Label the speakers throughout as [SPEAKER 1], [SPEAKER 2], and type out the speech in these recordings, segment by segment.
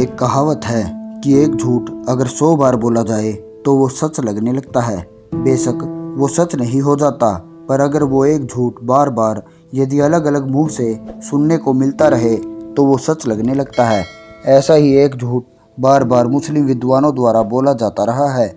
[SPEAKER 1] एक कहावत है कि एक झूठ अगर 100 बार बोला जाए तो वो सच लगने लगता है। बेशक वो सच नहीं हो जाता, पर अगर वो एक झूठ बार बार यदि अलग अलग मुंह से सुनने को मिलता रहे तो वो सच लगने लगता है। ऐसा ही एक झूठ बार बार मुस्लिम विद्वानों द्वारा बोला जाता रहा है।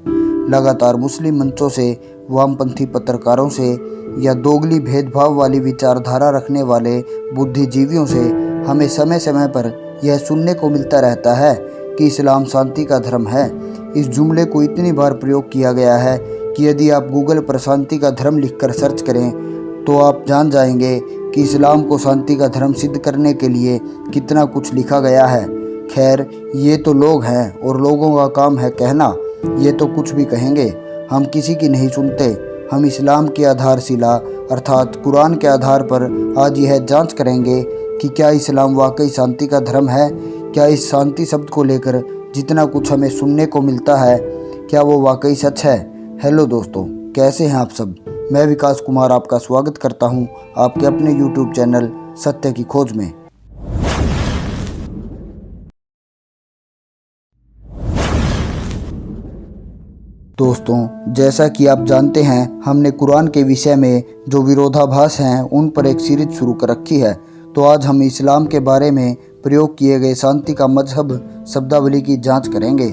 [SPEAKER 1] लगातार मुस्लिम मंचों से, वामपंथी पत्रकारों से या दोगली भेदभाव वाली विचारधारा रखने वाले बुद्धिजीवियों से हमें समय समय पर यह सुनने को मिलता रहता है कि इस्लाम शांति का धर्म है। इस जुमले को इतनी बार प्रयोग किया गया है कि यदि आप गूगल पर शांति का धर्म लिखकर सर्च करें तो आप जान जाएंगे कि इस्लाम को शांति का धर्म सिद्ध करने के लिए कितना कुछ लिखा गया है। खैर, ये तो लोग हैं और लोगों का काम है कहना। ये तो कुछ भी कहेंगे, हम किसी की नहीं सुनते। हम इस्लाम की आधारशिला अर्थात कुरान के आधार पर आज यह जांच करेंगे कि क्या इस्लाम वाकई शांति का धर्म है। क्या इस शांति शब्द को लेकर जितना कुछ हमें सुनने को मिलता है, क्या वो वाकई सच है। हेलो दोस्तों, कैसे हैं आप सब। मैं विकास कुमार आपका स्वागत करता हूं आपके अपने यूट्यूब चैनल सत्य की खोज में। दोस्तों, जैसा कि आप जानते हैं, हमने कुरान के विषय में जो विरोधाभास हैं उन पर एक सीरीज शुरू कर रखी है। तो आज हम इस्लाम के बारे में प्रयोग किए गए शांति का मजहब शब्दावली की जांच करेंगे।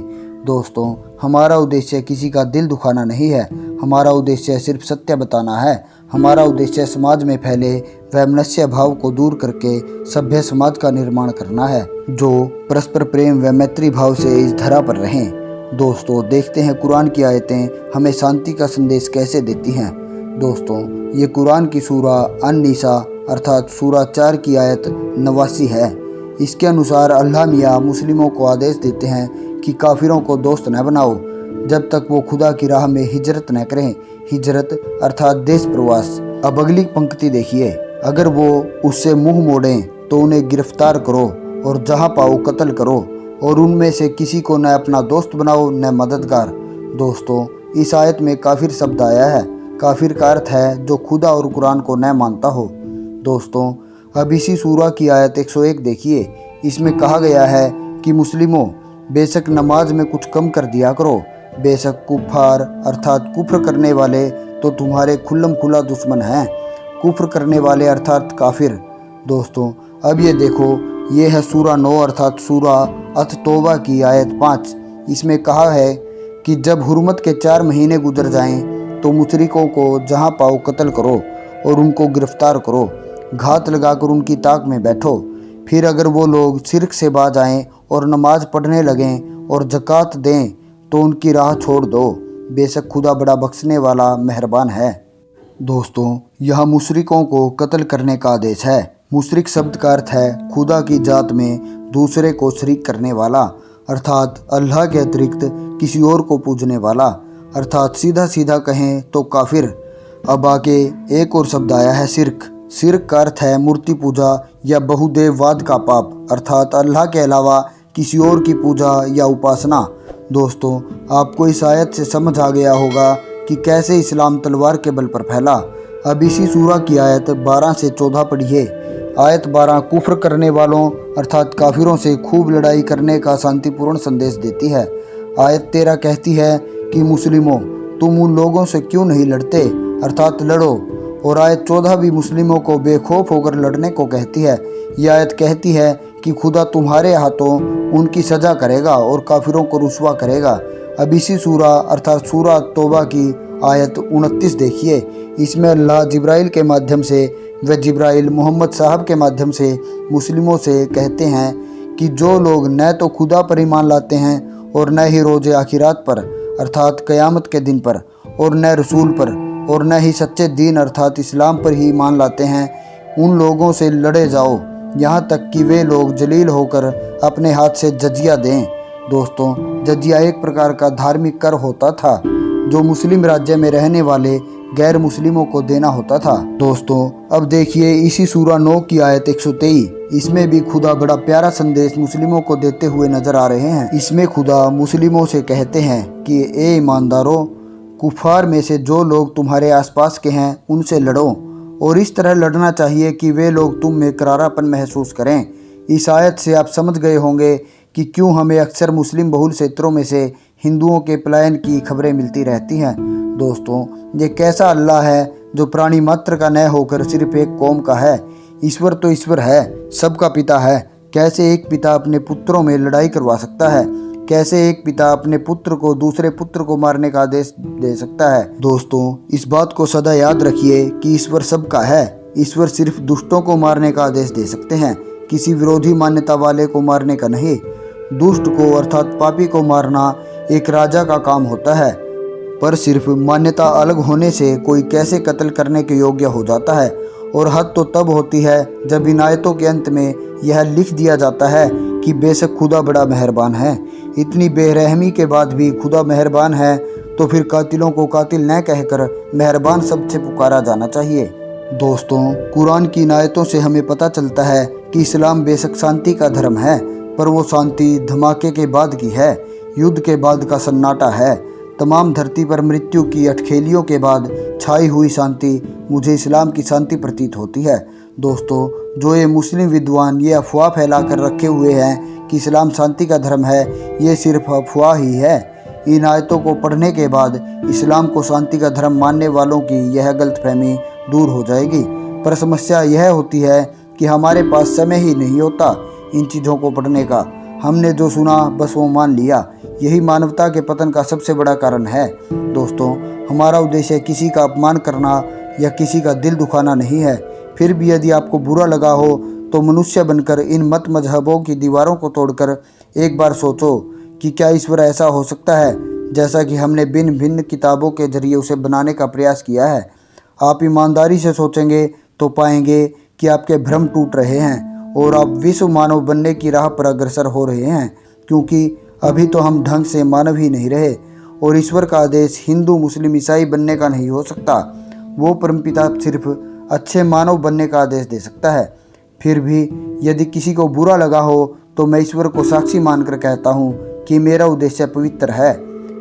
[SPEAKER 1] दोस्तों, हमारा उद्देश्य किसी का दिल दुखाना नहीं है। हमारा उद्देश्य सिर्फ सत्य बताना है। हमारा उद्देश्य समाज में फैले वैमनस्य भाव को दूर करके सभ्य समाज का निर्माण करना है, जो परस्पर प्रेम व मैत्री भाव से इस धरा पर रहें। दोस्तों, देखते हैं कुरान की आयतें हमें शांति का संदेश कैसे देती हैं। दोस्तों, ये कुरान की सूरा अन-निसा अर्थात सूरा 4 की आयत 89 है। इसके अनुसार अल्लाह मियाँ मुस्लिमों को आदेश देते हैं कि काफिरों को दोस्त न बनाओ जब तक वो खुदा की राह में हिजरत न करें। हिजरत अर्थात देश प्रवास। अब अगली पंक्ति देखिए, अगर वो उससे मुंह मोड़ें तो उन्हें गिरफ्तार करो और जहाँ पाओ कत्ल करो, और उनमें से किसी को न अपना दोस्त बनाओ न मददगार। दोस्तों, इस आयत में काफिर शब्द आया है। काफिर का अर्थ है जो खुदा और कुरान को न मानता हो। दोस्तों, अब इसी सूरा की आयत 101 देखिए। इसमें कहा गया है कि मुस्लिमों, बेशक नमाज में कुछ कम कर दिया करो। बेशक कुफार अर्थात कुफ्र करने वाले तो तुम्हारे खुल्लम खुला दुश्मन हैं। कुफ्र करने वाले अर्थात काफिर। दोस्तों, अब ये देखो, ये है सूरा 9 अर्थात सूरा अत-तौबा की आयत 5। इसमें कहा है कि जब हुर्मत के 4 महीने गुजर जाएं तो मुशरिकों को जहां पाओ कत्ल करो और उनको गिरफ्तार करो, घात लगाकर उनकी ताक में बैठो। फिर अगर वो लोग शिर्क से बाज आएँ और नमाज पढ़ने लगें और ज़कात दें तो उनकी राह छोड़ दो। बेशक खुदा बड़ा बख्शने वाला मेहरबान है। दोस्तों, यह मुशरिकों को कत्ल करने का आदेश है। मुशरिक शब्द का अर्थ है खुदा की जात में दूसरे को शरीक करने वाला अर्थात अल्लाह के अतिरिक्त किसी और को पूजने वाला, अर्थात सीधा सीधा कहें तो काफिर। अब आगे एक और शब्द आया है शिर्क। शिर्क का अर्थ है मूर्ति पूजा या बहुदेववाद का पाप अर्थात अल्लाह के अलावा किसी और की पूजा या उपासना। दोस्तों, आपको इस आयत से समझ आ गया होगा कि कैसे इस्लाम तलवार के बल पर फैला। अब इसी सूरा की आयत 12 से 14 पढ़िए। आयत 12 कुफ्र करने वालों अर्थात काफिरों से खूब लड़ाई करने का शांतिपूर्ण संदेश देती है। आयत 13 कहती है कि मुस्लिमों, तुम उन लोगों से क्यों नहीं लड़ते अर्थात लड़ो। और आयत 14 भी मुस्लिमों को बेखौफ होकर लड़ने को कहती है। यह आयत कहती है कि खुदा तुम्हारे हाथों उनकी सजा करेगा और काफिरों को रुसवा करेगा। अब इसी सूरा अर्थात सूरा तौबा की आयत 29 देखिए। इसमें अल्लाह जिब्राइल के माध्यम से व जिब्राइल मोहम्मद साहब के माध्यम से मुस्लिमों से कहते हैं कि जो लोग न तो खुदा पर ईमान लाते हैं और न ही रोज़े आखिरात पर अर्थात क़यामत के दिन पर, और न रसूल पर, और न ही सच्चे दीन अर्थात इस्लाम पर ही ईमान लाते हैं, उन लोगों से लड़े जाओ यहाँ तक कि वे लोग जलील होकर अपने हाथ से जजिया दें। दोस्तों, जजिया एक प्रकार का धार्मिक कर होता था जो मुस्लिम राज्य में रहने वाले गैर मुस्लिमों को देना होता था। दोस्तों, अब देखिए इसी सूरा 9 की आयत 123। इसमें भी खुदा बड़ा प्यारा संदेश मुस्लिमों को देते हुए नजर आ रहे हैं। इसमें खुदा मुस्लिमों से कहते हैं कि ए ईमानदारों, कुफार में से जो लोग तुम्हारे आसपास के हैं उनसे लड़ो, और इस तरह लड़ना चाहिए कि वे लोग तुम में करारापन महसूस करें। इस आयत से आप समझ गए होंगे कि क्यों हमें अक्सर मुस्लिम बहुल क्षेत्रों में से हिंदुओं के पलायन की खबरें मिलती रहती हैं। दोस्तों, ये कैसा अल्लाह है जो प्राणी मात्र का न होकर सिर्फ एक कौम का है। ईश्वर तो ईश्वर है, सबका पिता है। कैसे एक पिता अपने पुत्रों में लड़ाई करवा सकता है? कैसे एक पिता अपने पुत्र को दूसरे पुत्र को मारने का आदेश दे सकता है? दोस्तों, इस बात को सदा याद रखिए कि ईश्वर सबका है। ईश्वर सिर्फ दुष्टों को मारने का आदेश दे सकते हैं, किसी विरोधी मान्यता वाले को मारने का नहीं। दुष्ट को अर्थात पापी को मारना एक राजा का काम होता है, पर सिर्फ मान्यता अलग होने से कोई कैसे कत्ल करने के योग्य हो जाता है। और हद तो तब होती है जब इन आयतों के अंत में यह लिख दिया जाता है कि बेशक खुदा बड़ा मेहरबान है। इतनी बेरहमी के बाद भी खुदा मेहरबान है, तो फिर कातिलों को कातिल न कहकर मेहरबान शब्द से पुकारा जाना चाहिए। दोस्तों, कुरान की इन आयतों से हमें पता चलता है कि इस्लाम बेशक शांति का धर्म है, पर वो शांति धमाके के बाद की है, युद्ध के बाद का सन्नाटा है। तमाम धरती पर मृत्यु की अटखेलियों के बाद छाई हुई शांति मुझे इस्लाम की शांति प्रतीत होती है। दोस्तों, जो ये मुस्लिम विद्वान ये अफवाह फैला कर रखे हुए हैं कि इस्लाम शांति का धर्म है, ये सिर्फ अफवाह ही है। इन आयतों को पढ़ने के बाद इस्लाम को शांति का धर्म मानने वालों की यह गलतफहमी दूर हो जाएगी। पर समस्या यह होती है कि हमारे पास समय ही नहीं होता इन चीज़ों को पढ़ने का। हमने जो सुना बस वो मान लिया। यही मानवता के पतन का सबसे बड़ा कारण है। दोस्तों, हमारा उद्देश्य किसी का अपमान करना या किसी का दिल दुखाना नहीं है। फिर भी यदि आपको बुरा लगा हो तो मनुष्य बनकर इन मत मजहबों की दीवारों को तोड़कर एक बार सोचो कि क्या ईश्वर ऐसा हो सकता है जैसा कि हमने भिन्न भिन्न किताबों के जरिए उसे बनाने का प्रयास किया है। आप ईमानदारी से सोचेंगे तो पाएंगे कि आपके भ्रम टूट रहे हैं और आप विश्व मानव बनने की राह पर अग्रसर हो रहे हैं, क्योंकि अभी तो हम ढंग से मानव ही नहीं रहे। और ईश्वर का आदेश हिंदू मुस्लिम ईसाई बनने का नहीं हो सकता। वो परमपिता सिर्फ अच्छे मानव बनने का आदेश दे सकता है। फिर भी यदि किसी को बुरा लगा हो तो मैं ईश्वर को साक्षी मानकर कहता हूँ कि मेरा उद्देश्य पवित्र है।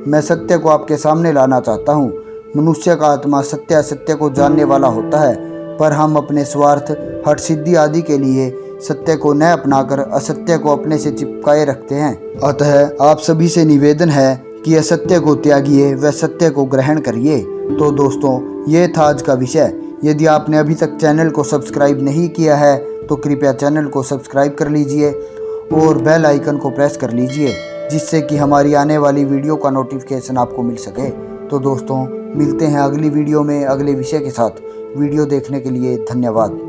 [SPEAKER 1] मैं सत्य को आपके सामने लाना चाहता हूँ। मनुष्य का आत्मा सत्य असत्य को जानने वाला होता है, पर हम अपने स्वार्थ, हठ सिद्धि आदि के लिए सत्य को न अपनाकर असत्य को अपने से चिपकाए रखते हैं। अतः आप सभी से निवेदन है कि असत्य को त्यागिए व सत्य को ग्रहण करिए। तो दोस्तों, ये था आज का विषय। यदि आपने अभी तक चैनल को सब्सक्राइब नहीं किया है तो कृपया चैनल को सब्सक्राइब कर लीजिए और बेल आइकन को प्रेस कर लीजिए, जिससे कि हमारी आने वाली वीडियो का नोटिफिकेशन आपको मिल सके। तो दोस्तों, मिलते हैं अगली वीडियो में अगले विषय के साथ। वीडियो देखने के लिए धन्यवाद।